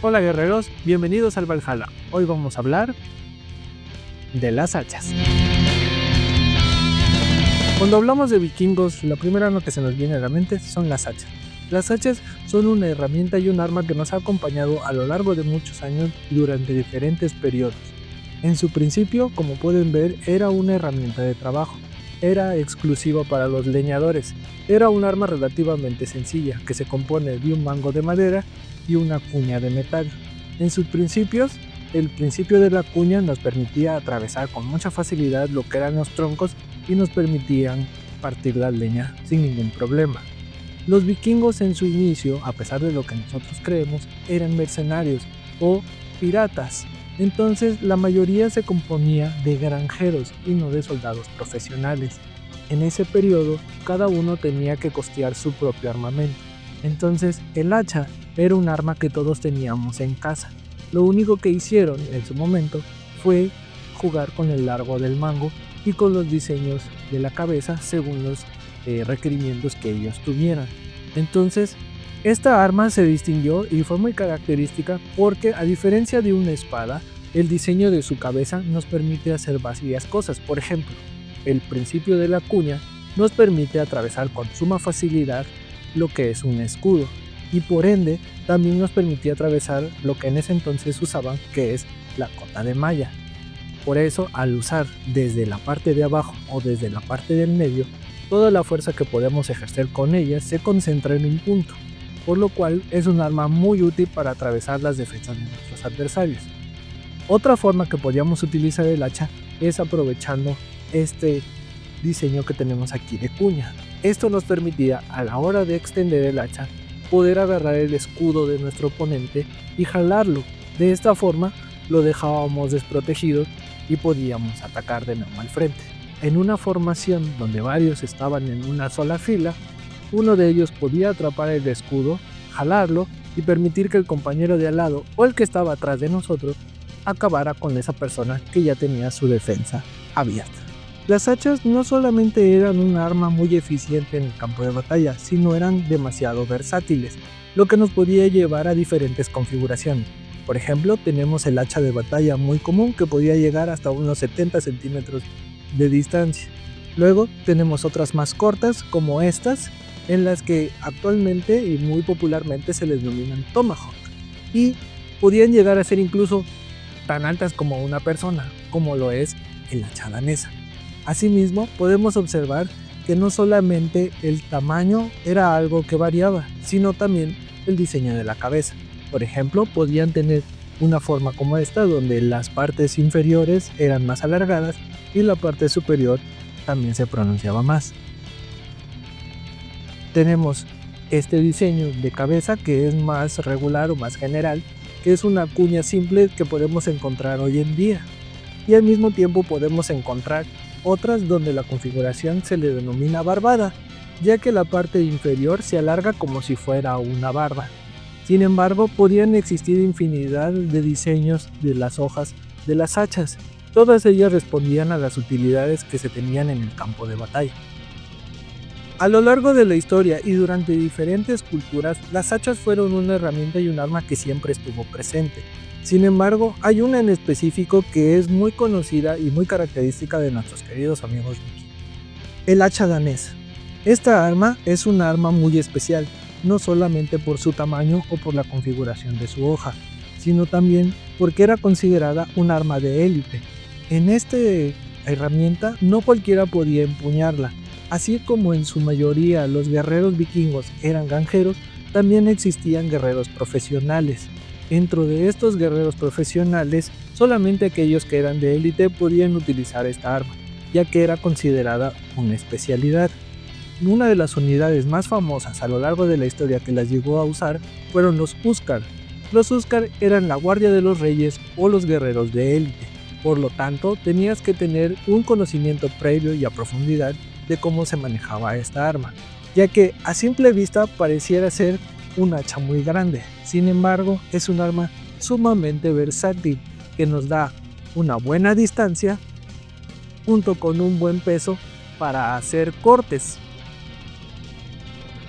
Hola guerreros, bienvenidos al Valhalla. Hoy vamos a hablar de las hachas. Cuando hablamos de vikingos, la primera arma que se nos viene a la mente son las hachas. Las hachas son una herramienta y un arma que nos ha acompañado a lo largo de muchos años y durante diferentes periodos. En su principio, como pueden ver, era una herramienta de trabajo. Era exclusiva para los leñadores. Era un arma relativamente sencilla, que se compone de un mango de madera y una cuña de metal. En sus principios, el principio de la cuña nos permitía atravesar con mucha facilidad lo que eran los troncos y nos permitían partir la leña sin ningún problema. Los vikingos en su inicio, a pesar de lo que nosotros creemos, eran mercenarios o piratas. Entonces la mayoría se componía de granjeros y no de soldados profesionales. En ese periodo, cada uno tenía que costear su propio armamento. Entonces el hacha era un arma que todos teníamos en casa. Lo único que hicieron en su momento fue jugar con el largo del mango y con los diseños de la cabeza según los requerimientos que ellos tuvieran. Entonces esta arma se distinguió y fue muy característica porque, a diferencia de una espada, el diseño de su cabeza nos permite hacer varias cosas. Por ejemplo, el principio de la cuña nos permite atravesar con suma facilidad lo que es un escudo, y por ende también nos permitía atravesar lo que en ese entonces usaban, que es la cota de malla. Por eso, al usar desde la parte de abajo o desde la parte del medio, toda la fuerza que podemos ejercer con ella se concentra en un punto, por lo cual es un arma muy útil para atravesar las defensas de nuestros adversarios. Otra forma que podíamos utilizar el hacha es aprovechando este diseño que tenemos aquí de cuña. Esto nos permitía, a la hora de extender el hacha, poder agarrar el escudo de nuestro oponente y jalarlo. De esta forma lo dejábamos desprotegido y podíamos atacar de nuevo al frente. En una formación donde varios estaban en una sola fila, uno de ellos podía atrapar el escudo, jalarlo y permitir que el compañero de al lado o el que estaba atrás de nosotros acabara con esa persona que ya tenía su defensa abierta. Las hachas no solamente eran un arma muy eficiente en el campo de batalla, sino eran demasiado versátiles, lo que nos podía llevar a diferentes configuraciones. Por ejemplo, tenemos el hacha de batalla muy común que podía llegar hasta unos 70 centímetros de distancia. Luego tenemos otras más cortas como estas, en las que actualmente y muy popularmente se les denominan Tomahawk, y podían llegar a ser incluso tan altas como una persona, como lo es el hacha danesa. Asimismo, podemos observar que no solamente el tamaño era algo que variaba, sino también el diseño de la cabeza. Por ejemplo, podían tener una forma como esta, donde las partes inferiores eran más alargadas y la parte superior también se pronunciaba más. Tenemos este diseño de cabeza que es más regular o más general, que es una cuña simple que podemos encontrar hoy en día. Y al mismo tiempo podemos encontrar otras donde la configuración se le denomina barbada, ya que la parte inferior se alarga como si fuera una barba. Sin embargo, podían existir infinidad de diseños de las hojas de las hachas. Todas ellas respondían a las utilidades que se tenían en el campo de batalla. A lo largo de la historia y durante diferentes culturas, las hachas fueron una herramienta y un arma que siempre estuvo presente. Sin embargo, hay una en específico que es muy conocida y muy característica de nuestros queridos amigos vikingos: el hacha danesa. Esta arma es una arma muy especial, no solamente por su tamaño o por la configuración de su hoja, sino también porque era considerada un arma de élite. En esta herramienta no cualquiera podía empuñarla. Así como en su mayoría los guerreros vikingos eran granjeros, también existían guerreros profesionales. Dentro de estos guerreros profesionales, solamente aquellos que eran de élite podían utilizar esta arma, ya que era considerada una especialidad. Una de las unidades más famosas a lo largo de la historia que las llegó a usar fueron los Huskar. Los Huskar eran la guardia de los reyes o los guerreros de élite. Por lo tanto, tenías que tener un conocimiento previo y a profundidad de cómo se manejaba esta arma, ya que a simple vista pareciera ser un hacha muy grande. Sin embargo, es un arma sumamente versátil que nos da una buena distancia junto con un buen peso para hacer cortes.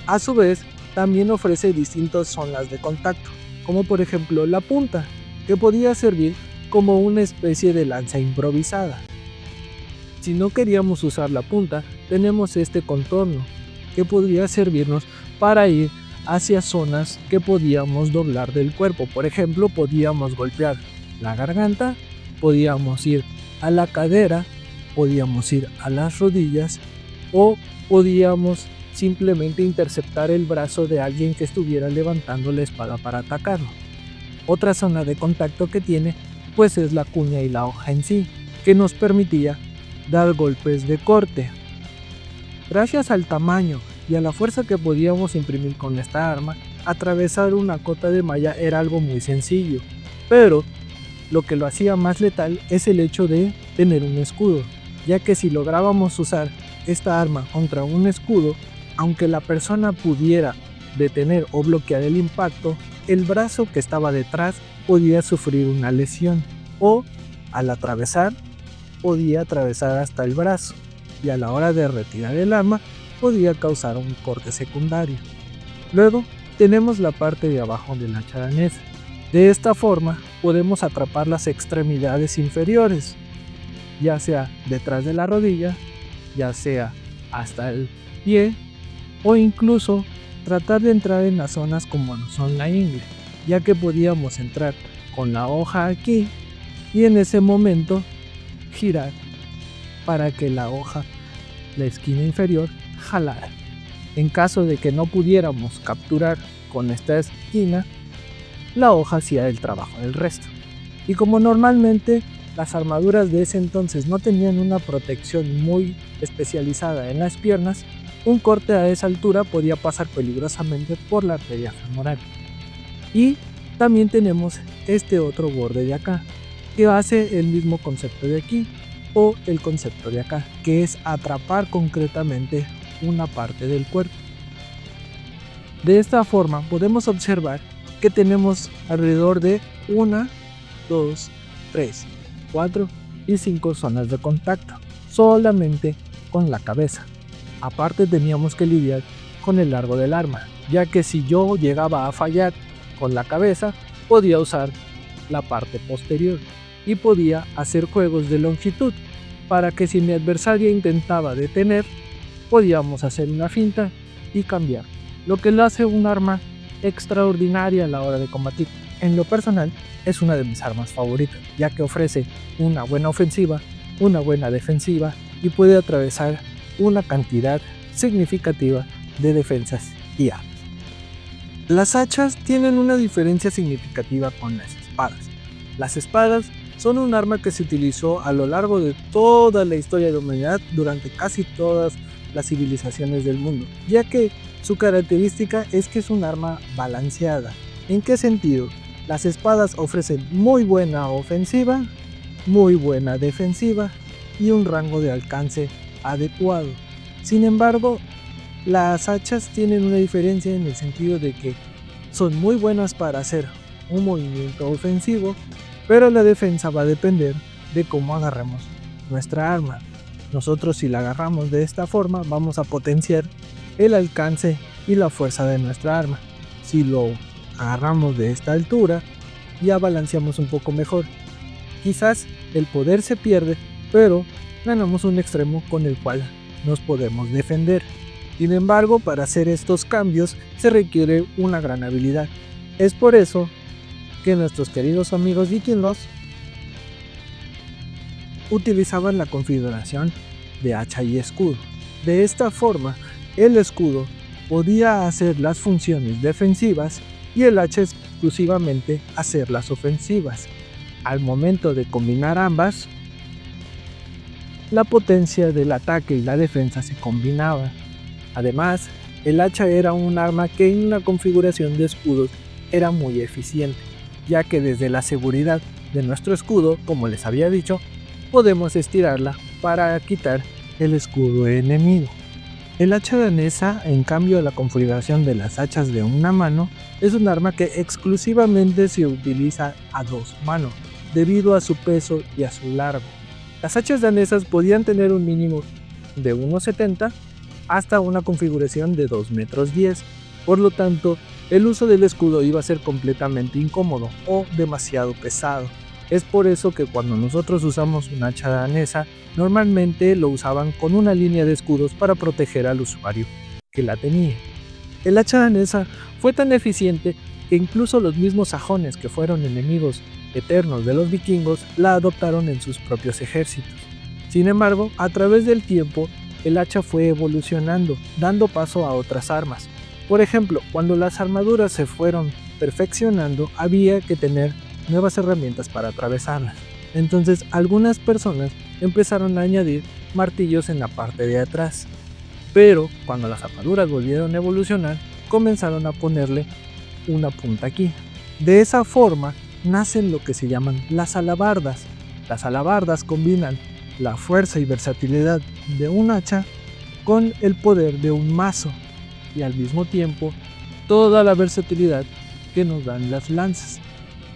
A su vez, también ofrece distintas zonas de contacto, como por ejemplo la punta, que podía servir como una especie de lanza improvisada. Si no queríamos usar la punta, tenemos este contorno, que podría servirnos para ir hacia zonas que podíamos doblar del cuerpo. Por ejemplo, podíamos golpear la garganta, podíamos ir a la cadera, podíamos ir a las rodillas o podíamos simplemente interceptar el brazo de alguien que estuviera levantando la espada para atacarlo. Otra zona de contacto que tiene pues es la cuña y la hoja en sí, que nos permitía dar golpes de corte. Gracias al tamaño y a la fuerza que podíamos imprimir con esta arma, atravesar una cota de malla era algo muy sencillo, pero lo que lo hacía más letal es el hecho de tener un escudo, ya que si lográbamos usar esta arma contra un escudo, aunque la persona pudiera detener o bloquear el impacto, el brazo que estaba detrás podía sufrir una lesión, o al atravesar, podía atravesar hasta el brazo, y a la hora de retirar el arma, podía causar un corte secundario. Luego, tenemos la parte de abajo del hacha danesa. De esta forma, podemos atrapar las extremidades inferiores, ya sea detrás de la rodilla, ya sea hasta el pie, o incluso tratar de entrar en las zonas como no son la ingle, ya que podíamos entrar con la hoja aquí y en ese momento girar para que la hoja, la esquina inferior, jalara. En caso de que no pudiéramos capturar con esta esquina, la hoja hacía el trabajo del resto. Y como normalmente las armaduras de ese entonces no tenían una protección muy especializada en las piernas, un corte a esa altura podía pasar peligrosamente por la arteria femoral. Y también tenemos este otro borde de acá, que hace el mismo concepto de aquí, o el concepto de acá, que es atrapar concretamente una parte del cuerpo. De esta forma podemos observar que tenemos alrededor de 1, 2, 3, 4 y 5 zonas de contacto, solamente con la cabeza. Aparte teníamos que lidiar con el largo del arma, ya que si yo llegaba a fallar con la cabeza, podía usar la parte posterior y podía hacer juegos de longitud, para que si mi adversario intentaba detener, podíamos hacer una finta y cambiar, lo que lo hace un arma extraordinaria a la hora de combatir. En lo personal, es una de mis armas favoritas, ya que ofrece una buena ofensiva, una buena defensiva y puede atravesar una cantidad significativa de defensas y armas. Las hachas tienen una diferencia significativa con las espadas. Las espadas son un arma que se utilizó a lo largo de toda la historia de la humanidad durante casi todas las civilizaciones del mundo, ya que su característica es que es un arma balanceada. ¿En qué sentido? Las espadas ofrecen muy buena ofensiva, muy buena defensiva y un rango de alcance adecuado. Sin embargo, las hachas tienen una diferencia en el sentido de que son muy buenas para hacer un movimiento ofensivo, pero la defensa va a depender de cómo agarremos nuestra arma. Nosotros, si la agarramos de esta forma, vamos a potenciar el alcance y la fuerza de nuestra arma. Si lo agarramos de esta altura, ya balanceamos un poco mejor. Quizás el poder se pierde, pero ganamos un extremo con el cual nos podemos defender. Sin embargo, para hacer estos cambios se requiere una gran habilidad. Es por eso que nuestros queridos amigos vikingos utilizaban la configuración de hacha y escudo. De esta forma, el escudo podía hacer las funciones defensivas y el hacha exclusivamente hacer las ofensivas. Al momento de combinar ambas, la potencia del ataque y la defensa se combinaban. Además, el hacha era un arma que en una configuración de escudos era muy eficiente, ya que desde la seguridad de nuestro escudo, como les había dicho, podemos estirarla para quitar el escudo enemigo. El hacha danesa, en cambio a la configuración de las hachas de una mano, es un arma que exclusivamente se utiliza a dos manos, debido a su peso y a su largo. Las hachas danesas podían tener un mínimo de 1,70 hasta una configuración de 2,10 m, por lo tanto el uso del escudo iba a ser completamente incómodo o demasiado pesado. Es por eso que cuando nosotros usamos un hacha danesa, normalmente lo usaban con una línea de escudos para proteger al usuario que la tenía. El hacha danesa fue tan eficiente que incluso los mismos sajones, que fueron enemigos eternos de los vikingos, la adoptaron en sus propios ejércitos. Sin embargo, a través del tiempo, el hacha fue evolucionando, dando paso a otras armas. Por ejemplo, cuando las armaduras se fueron perfeccionando, había que tener nuevas herramientas para atravesarlas. Entonces, algunas personas empezaron a añadir martillos en la parte de atrás. Pero, cuando las armaduras volvieron a evolucionar, comenzaron a ponerle una punta aquí. De esa forma, nacen lo que se llaman las alabardas. Las alabardas combinan la fuerza y versatilidad de un hacha con el poder de un mazo y al mismo tiempo toda la versatilidad que nos dan las lanzas.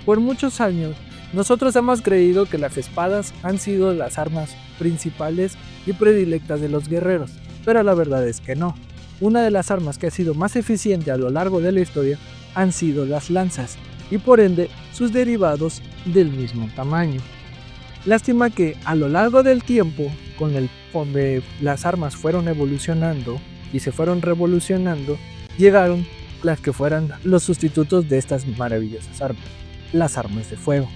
Por muchos años, nosotros hemos creído que las espadas han sido las armas principales y predilectas de los guerreros, pero la verdad es que no. Una de las armas que ha sido más eficiente a lo largo de la historia han sido las lanzas, y por ende sus derivados del mismo tamaño. Lástima que a lo largo del tiempo, conforme las armas fueron evolucionando y se fueron revolucionando, llegaron las que fueran los sustitutos de estas maravillosas armas, las armas de fuego.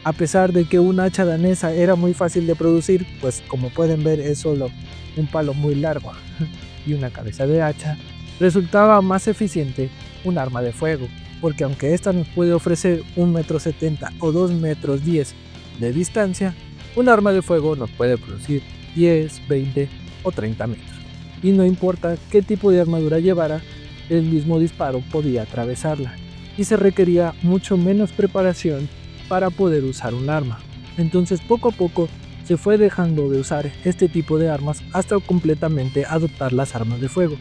A pesar de que una hacha danesa era muy fácil de producir, pues como pueden ver es solo un palo muy largo y una cabeza de hacha, resultaba más eficiente un arma de fuego, porque aunque esta nos puede ofrecer 1,70 m o 2,10 m de distancia, un arma de fuego nos puede producir 10, 20 o 30 metros. Y no importa qué tipo de armadura llevara, el mismo disparo podía atravesarla, y se requería mucho menos preparación para poder usar un arma. Entonces poco a poco se fue dejando de usar este tipo de armas hasta completamente adoptar las armas de fuego.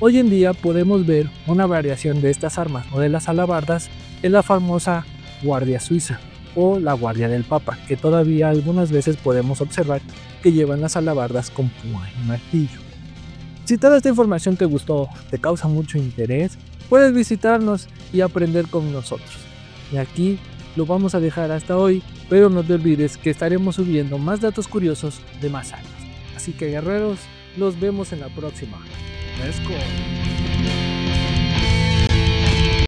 Hoy en día podemos ver una variación de estas armas o de las alabardas en la famosa Guardia Suiza o la Guardia del Papa, que todavía algunas veces podemos observar que llevan las alabardas con púa y martillo. Si toda esta información te gustó, te causa mucho interés, puedes visitarnos y aprender con nosotros. Y aquí lo vamos a dejar hasta hoy, pero no te olvides que estaremos subiendo más datos curiosos de más años. Así que guerreros, nos vemos en la próxima. Let's go.